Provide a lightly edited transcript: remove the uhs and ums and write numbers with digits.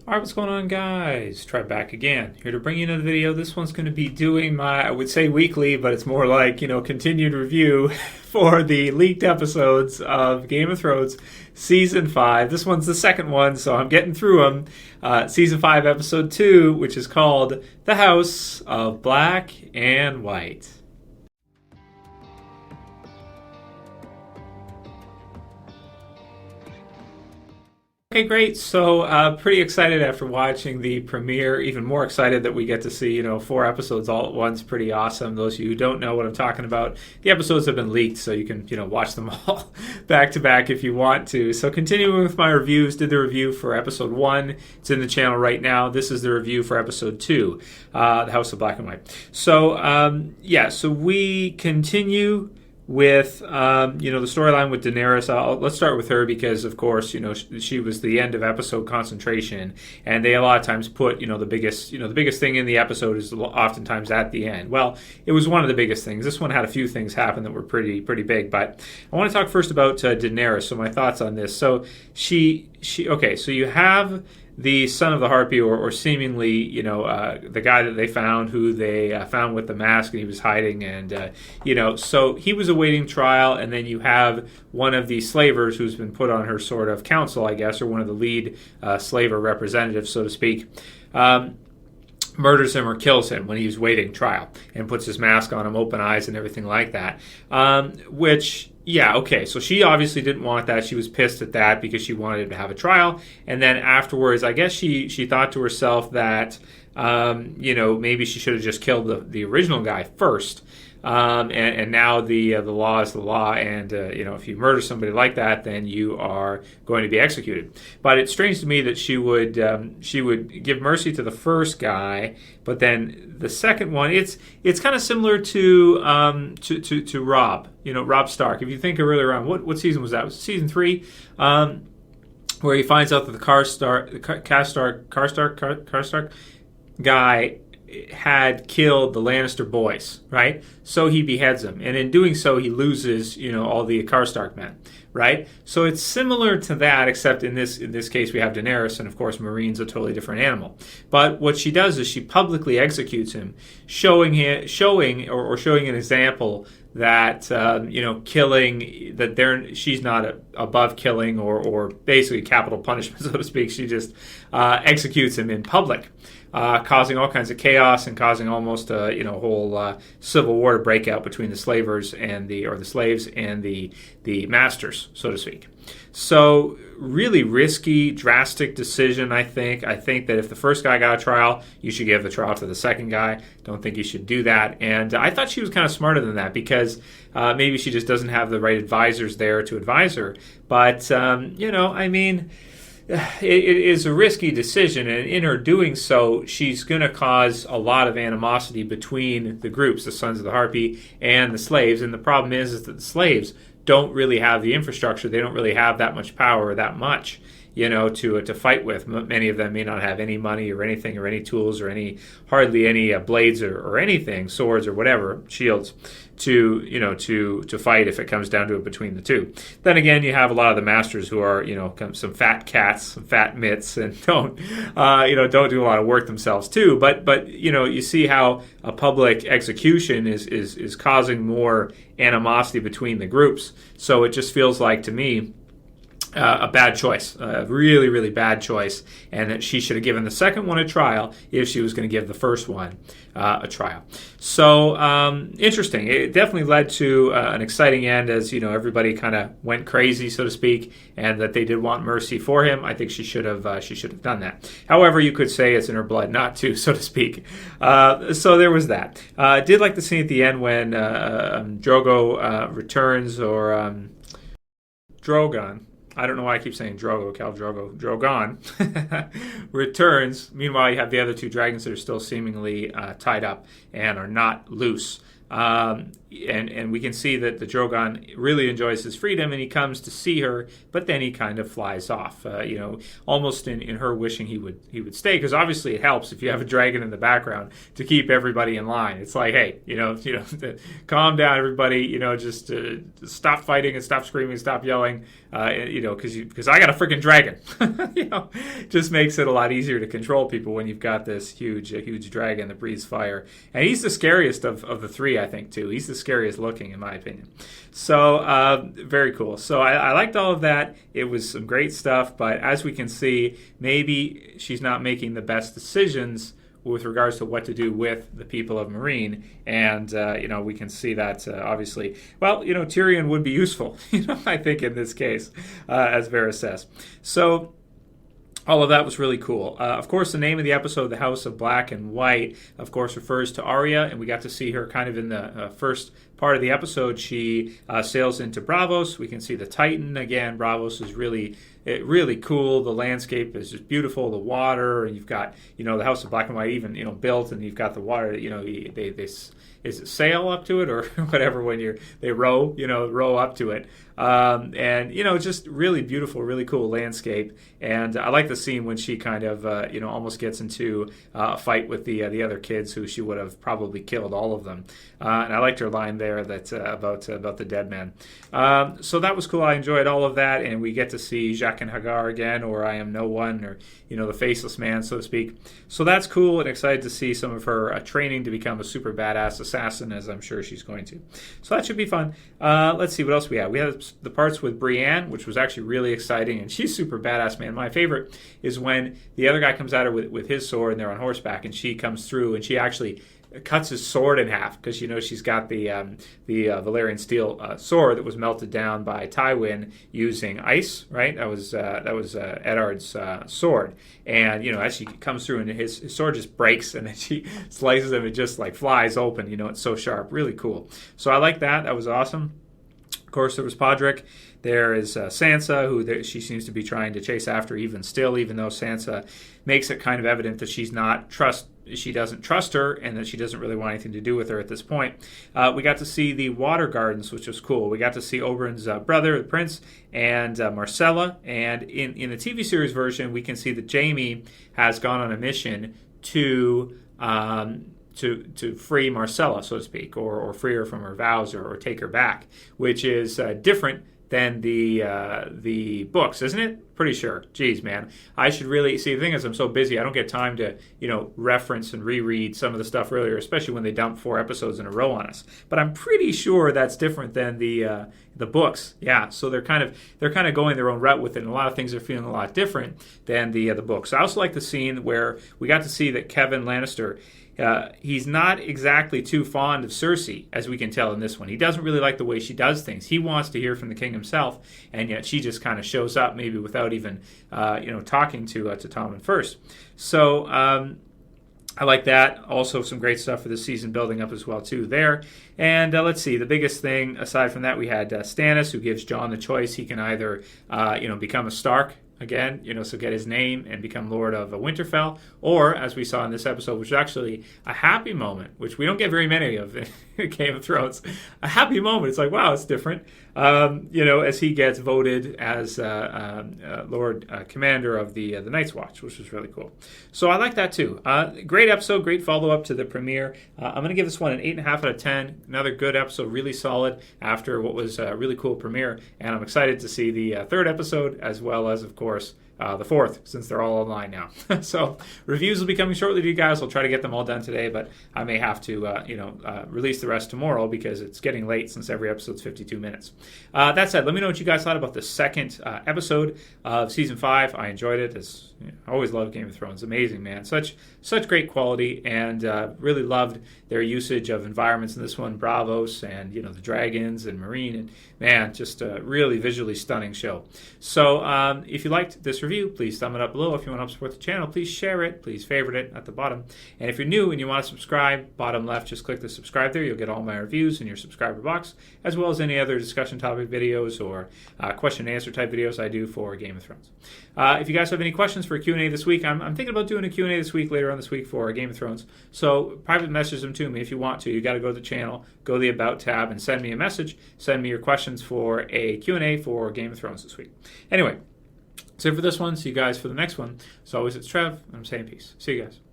Alright, what's going on, guys? Try back again. Here to bring you another video. This one's going to be doing my, I would say weekly, but it's more like, continued review for the leaked episodes of Game of Thrones Season 5. This one's the second one, so I'm getting through them. Season 5, Episode 2, which is called The House of Black and White. Okay, great. So pretty excited after watching the premiere. Even more excited that we get to see, 4 episodes all at once. Pretty awesome. Those of you who don't know what I'm talking about, the episodes have been leaked, so you can, watch them all back to back if you want to. So continuing with my reviews, did the review for episode 1. It's in the channel right now. This is the review for episode 2, The House of Black and White. So, so we continue with, the storyline with Daenerys. Let's start with her because, of course, she was the end of episode concentration, and they a lot of times put, the biggest thing in the episode is oftentimes at the end. Well, it was one of the biggest things. This one had a few things happen that were pretty big, but I want to talk first about Daenerys. So my thoughts on this. So so you have the son of the Harpy, or seemingly, the guy that they found, who they found with the mask, and he was hiding, and, so he was awaiting trial, and then you have one of the slavers who's been put on her sort of council, I guess, or one of the lead slaver representatives, so to speak, murders him or kills him when he's waiting trial, and puts his mask on him, open eyes, and everything like that, so she obviously didn't want that. She was pissed at that because she wanted him to have a trial. And then afterwards, I guess she thought to herself that, maybe she should have just killed the original guy first. And now the law is the law, and if you murder somebody like that, then you are going to be executed. But it's strange to me that she would give mercy to the first guy, but then the second one, it's kind of similar to Robb, Robb Stark. If you think earlier on, what season was that? It was season 3, where he finds out that the Karstark guy had killed the Lannister boys, right? So he beheads them, and in doing so, he loses, all the Karstark men, right? So it's similar to that, except in this case, we have Daenerys, and of course, Mereen's a totally different animal. But what she does is she publicly executes him, showing an example that killing, that she's not above killing or basically capital punishment, so to speak. She just executes him in public, causing all kinds of chaos and causing almost a whole civil war to break out between the slaves and the masters, so to speak. So really risky, drastic decision, I think. I think that if the first guy got a trial, you should give the trial to the second guy. Don't think you should do that. And I thought she was kind of smarter than that because maybe she just doesn't have the right advisors there to advise her. But, it is a risky decision, and in her doing so, she's going to cause a lot of animosity between the groups, the Sons of the Harpy and the slaves. And the problem is that the slaves don't really have the infrastructure. They don't really have that much power, that much, to fight with. Many of them may not have any money or anything, or any tools, or hardly any blades or anything, swords or whatever, shields, to fight if it comes down to it between the two. Then again, you have a lot of the masters who are, some fat cats, some fat mitts, and don't do a lot of work themselves too. But you see how a public execution is causing more animosity between the groups. So it just feels like, to me, a bad choice, a really, really bad choice, and that she should have given the second one a trial if she was going to give the first one a trial. So interesting. It definitely led to an exciting end, as everybody kind of went crazy, so to speak, and that they did want mercy for him. I think she should have done that. However, you could say it's in her blood not to, so to speak. So there was that. I did like the scene at the end when Drogo returns, or Drogon. I don't know why I keep saying Drogon returns. Meanwhile, you have the other two dragons that are still seemingly tied up and are not loose. And we can see that the Drogon really enjoys his freedom, and he comes to see her, but then he kind of flies off, almost in her wishing he would stay, because obviously it helps if you have a dragon in the background to keep everybody in line. It's like, hey, calm down, everybody, just stop fighting and stop screaming, stop yelling, because I got a freaking dragon. Just makes it a lot easier to control people when you've got this huge dragon that breathes fire. And he's the scariest of the three, I think, too. He's the scariest looking, in my opinion. So, very cool. So I liked all of that. It was some great stuff, but as we can see, maybe she's not making the best decisions with regards to what to do with the people of Meereen. And, we can see that, obviously. Well, Tyrion would be useful, I think, in this case, as Varys says. So all of that was really cool. Of course, the name of the episode, The House of Black and White, of course, refers to Arya, and we got to see her kind of in the first part of the episode. She sails into Braavos. We can see the Titan again. Braavos is really cool. The landscape is just beautiful. The water, and you've got the House of Black and White even built, and you've got the water. They is it sail up to it or whatever when they row up to it. And just really beautiful, really cool landscape. And I like the scene when she kind of almost gets into a fight with the other kids who she would have probably killed all of them. And I liked her line there that about the dead man. So that was cool. I enjoyed all of that, and we get to see Jaqen H'ghar again, or I Am No One, or the Faceless Man, so to speak. So that's cool, and excited to see some of her training to become a super badass assassin, as I'm sure she's going to. So that should be fun. Let's see what else we have. We have the parts with Brienne, which was actually really exciting, and she's super badass, man. My favorite is when the other guy comes at her with his sword, and they're on horseback, and she comes through, and she actually cuts his sword in half, because she's got the Valyrian steel sword that was melted down by Tywin using ice, right? That was Eddard's sword, and as she comes through, and his sword just breaks, and then she slices him, it just like flies open. It's so sharp, really cool. So I like that. That was awesome. Of course, there was Podrick. There is Sansa, who she seems to be trying to chase after even still, even though Sansa makes it kind of evident that she doesn't trust her, and that she doesn't really want anything to do with her at this point. We got to see the Water Gardens, which was cool. We got to see Oberyn's brother, the prince, and Marcella. And in the TV series version, we can see that Jaime has gone on a mission to free Marcella, so to speak, or free her from her vows, or take her back, which is different than the books, isn't it? Pretty sure. Jeez, man. I should really see. The thing is, I'm so busy, I don't get time to reference and reread some of the stuff earlier, especially when they dump 4 episodes in a row on us. But I'm pretty sure that's different than the books. Yeah. So they're kind of going their own route with it, and a lot of things are feeling a lot different than the books. I also like the scene where we got to see that Kevin Lannister, he's not exactly too fond of Cersei, as we can tell in this one. He doesn't really like the way she does things. He wants to hear from the king himself, and yet she just kind of shows up, maybe without even talking to Tommen first. So I like that. Also, some great stuff for this season building up as well too there. And let's see, the biggest thing aside from that, we had Stannis, who gives Jon the choice. He can either become a Stark again, so get his name and become Lord of Winterfell, or, as we saw in this episode, which is actually a happy moment, which we don't get very many of in Game of Thrones, a happy moment. It's like, wow, it's different. As he gets voted as Lord Commander of the Night's Watch, which was really cool. So I like that too. Great episode, great follow-up to the premiere. I'm going to give this one an 8.5 out of 10. Another good episode, really solid after what was a really cool premiere. And I'm excited to see the third episode, as well as, of course, the fourth, since they're all online now. So reviews will be coming shortly to you guys. I'll try to get them all done today, but I may have to release the rest tomorrow, because it's getting late since every episode's 52 minutes. That said, let me know what you guys thought about the second episode of Season 5. I enjoyed it. I always love Game of Thrones. Amazing, man. Such great quality, and really loved their usage of environments in this one, Braavos, and the dragons and Meereen, and man, just a really visually stunning show. So if you liked this review, review. Please thumb it up below. If you want to help support the channel, please share it. Please favorite it at the bottom. And if you're new and you want to subscribe, bottom left, just click the subscribe there. You'll get all my reviews in your subscriber box, as well as any other discussion topic videos or question and answer type videos I do for Game of Thrones. If you guys have any questions for a Q&A this week, I'm thinking about doing a Q&A this week, later on this week for Game of Thrones. So private message them to me if you want to. You got to go to the channel, go to the About tab, and send me a message. Send me your questions for a Q&A for Game of Thrones this week. Anyway, that's it for this one. See you guys for the next one. As always, it's Trev. I'm saying peace. See you guys.